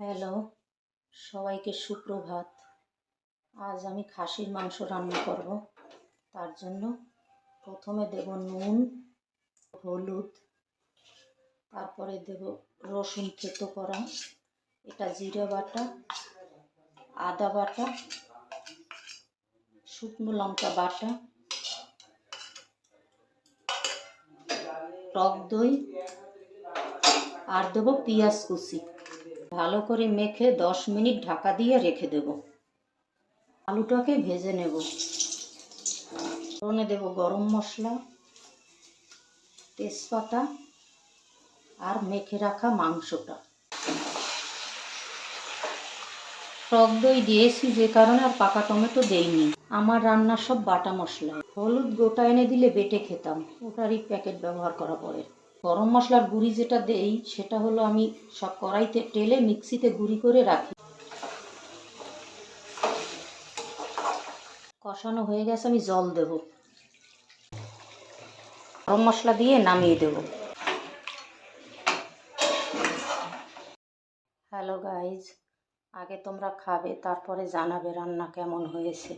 Hello, সবাইকে সুপ্রভাত। আজ আমি খাসির মাংস রান্না করব। তার জন্য প্রথমে দেব নুন, হলুদ, তারপরে দেব রসুন থেতো করা, এটা জিরে বাটা, আদা বাটা, শুকনো লঙ্কা বাটা, টক দই আর দেব পেঁয়াজ কুচি। ভালো করে মেখে 10 মিনিট ঢাকা দিয়ে রেখে দেব। আলুটাকে ভেজে নেব। ফোড়নে দেব গরম মশলা, তেজপাতা আর মেখে রাখা মাংসটা। টক দই দিয়েছি যে কারণে আর পাকা টমেটো দেইনি। আমার রান্না সব বাটা মশলা। হলুদ গোটা এনে দিলে বেটে খেতাম, ওটারই প্যাকেট ব্যবহার করা পড়ে। গরম মশলার গুঁড়ি যেটা দেই সেটা হলো আমি সব কড়াইতে টেলে মিক্সিতে গুঁড়ি করে রাখি। কষানো হয়ে গেছে, আমি জল দেব। গরম মশলা দিয়ে নামিয়ে দেব। হ্যালো গাইজ, আগে তোমরা খাবে, তারপরে জানাবে রান্না কেমন হয়েছে।